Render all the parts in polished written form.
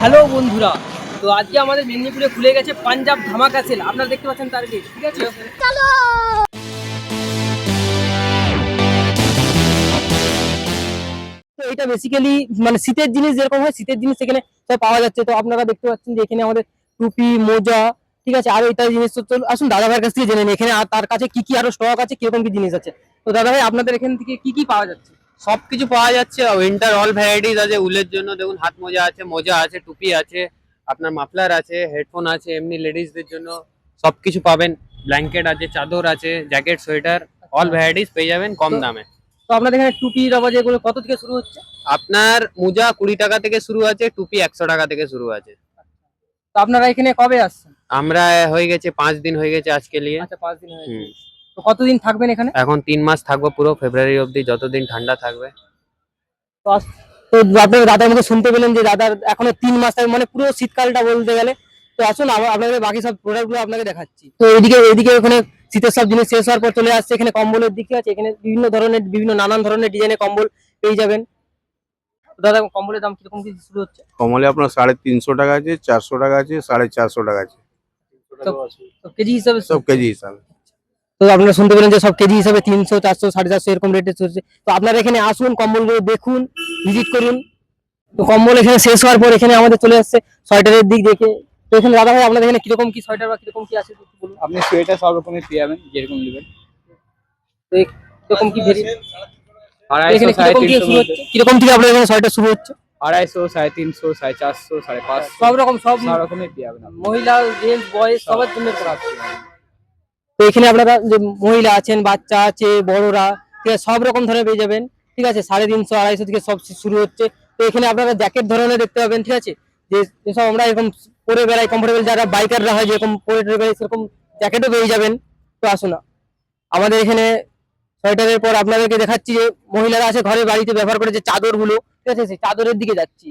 Hello বন্ধুরা, তো আজকে আমাদের মেদিনীপুরে খুলে গেছে পাঞ্জাব ধামাকা সেল। আপনারা দেখতে পাচ্ছেন টার্গেট, ঠিক আছে? চলো। তো এটা বেসিক্যালি মানে শীতের জিনিস যেরকম হয়, শীতের জিনিস এখানে সব পাওয়া যাচ্ছে। তো আপনারা দেখতে পাচ্ছেন যে এখানে আমাদের টুপি, মোজা, ঠিক আছে, আরো ইত্যাদি জিনিস। তো আসুন দাদা ভাইয়ের কাছ থেকে জেনে নিই এখানে আর তার কাছে কি কি আরো স্টক আছে, কিরকম কি জিনিস আছে। তো দাদা ভাই, আপনাদের এখান থেকে কি কি পাওয়া যাচ্ছে? সবকিছু পাওয়া যাচ্ছে। উইন্টার অল ভ্যারাইটিস আছে। উলের জন্য দেখুন হাত মোজা আছে, টুপি আছে, আপনার মাফলার আছে, হেডফোন আছে, এমনি লেডিসদের জন্য সবকিছু পাবেন। ব্ল্যাঙ্কেট আছে, চাদর আছে, জ্যাকেট, সোয়েটার, অল ভ্যারাইটিস পেয়ে যাবেন কম দামে। তো আপনাদের এখানে টুপি রবা যেগুলো কত থেকে শুরু হচ্ছে? আপনার মোজা 20 টাকা থেকে শুরু আছে, টুপি 100 টাকা থেকে শুরু আছে। তো আপনারা এখানে কবে আসছেন? আমরা হয়ে গেছে 5 দিন হয়ে গেছে আজকে নিয়ে। আচ্ছা, 5 দিন হয়ে গেছে। তো কতদিন থাকবেন এখানে? এখন 3 মাস থাকবো, পুরো ফেব্রুয়ারি অবধি, যতদিন ঠান্ডা থাকবে। তো তো আপনার দাদার মুখে শুনতে পেলেন যে দাদার এখনো 3 মাস থাকবে, মানে পুরো শীতকালটা বলতে গেলে। তো আসুন আপনাদের বাকি সব প্রোডাক্ট গুলো আপনাকে দেখাচ্ছি। তো এদিকে ওখানে শীতের সব জিনিস শেষ হওয়ার পর চলে আসছে এখানে কম্বলের দিকে আছে। এখানে নানান ধরনের ডিজাইনের কম্বল পেয়ে যাবেন। তো দাদা, কম্বলের দাম কিরকম কি শুরু হচ্ছে? কমলে আপনার 350 টাকা আছে, 400 টাকা আছে, 450 টাকা আছে, তো কেজি হিসাবে সব কেজি হিসাবে। তো আপনারা শুনতে পেলেন যে সব কেজি হিসাবে 300, 400, 450 এরকম রেটে চলছে। তো আপনারা এখানে আসুন, কম্বলগুলো দেখুন, ভিজিট করুন। তো কম্বল এখানে শেষ হওয়ার পর এখানে আমাদের চলে আসছে সোয়েটারের দিক দেখে। তো এখানে দাদা ভাই, আপনাদের এখানে কিরকম কি সোয়েটার বা কিরকম কি আছে একটু বলুন। আপনি সোয়েটার সব রকমের পেয়ে যাবেন, যেরকম নেবেন। তো কিরকম কি ভেরি এখানে 250, কিরকম কি শুরু হচ্ছে, কিরকম থেকে আপনাদের এখানে সোয়েটার শুরু হচ্ছে? 250, 350, 450, 550 সব রকম সব সব রকমের পেয়ে যাবেন আপনি। মহিলা, জেন্টস, বয়েজ সবার জন্য করা আছে। তো এখানে আপনারা যে মহিলা আছেন, বাচ্চা আছে, বড়রা, ঠিক আছে, সব রকম ধরনের পেয়ে যাবেন। ঠিক আছে, 350, 250 থেকে সব শুরু হচ্ছে। তো এখানে আপনারা জ্যাকেট ধরনের দেখতে পাবেন, ঠিক আছে, যেসব আমরা এরকম পরে বেড়াই, কমফোর্টেবল যারা বাইকাররা হয় যেরকম পরে বেড়াই, সেরকম জ্যাকেটও পেয়ে যাবেন। তো আসুন আমাদের এখানে সোয়েটারের পর আপনাদেরকে দেখাচ্ছি যে মহিলারা আছে ঘরে বাড়িতে ব্যবহার করে যে চাদরগুলো, ঠিক আছে, সেই চাদরের দিকে যাচ্ছি।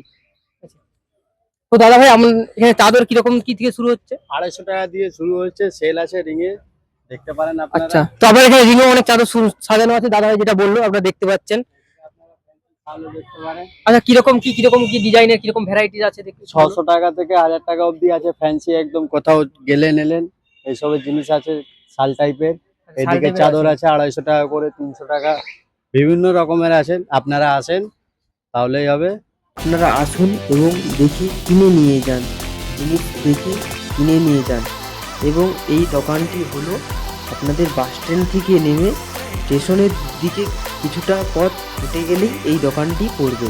তো দাদা ভাই, এখানে চাদর কিরকম কি থেকে শুরু হচ্ছে? 250 টাকা দিয়ে শুরু হচ্ছে, সেল আছে রিঙে, দেখতে পারেন আপনারা। আচ্ছা, তো আপনার এখানে রিংও অনেক চাদর সাজানো আছে, দাদা ভাই যেটা বললো আপনারা দেখতে পাচ্ছেন। ভালো দেখতে পারেন। আচ্ছা, কিরকম কি ডিজাইনের কিরকম ভ্যারাইটিস আছে দেখতে? 600 টাকা থেকে 1000 টাকা অবধি আছে, ফ্যান্সি একদম, কোথাও গেলে নিলেন এইসবের জিনিস আছে, শাল টাইপের। এদিকে চাদর আছে 250 টাকা করে, 300 টাকা, বিভিন্ন রকমের আছে। আপনারা আসেন তাহলেই হবে। আপনারা আসুন এবং দেখে কিনে নিয়ে যান, জিনিস দেখে কিনে নিয়ে যান। এবং এই দোকানটি হলো আপনাদের বাস স্ট্যান্ড থেকে নেমে স্টেশনের দিকে কিছুটা পথ হেঁটে গেলেই এই দোকানটি পড়বে,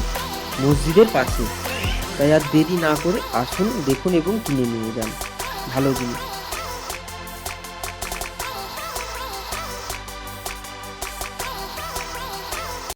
মসজিদের পাশে। তাই আর দেরি না করে আসুন, দেখুন এবং কিনে নিয়ে যান ভালো জিনিস।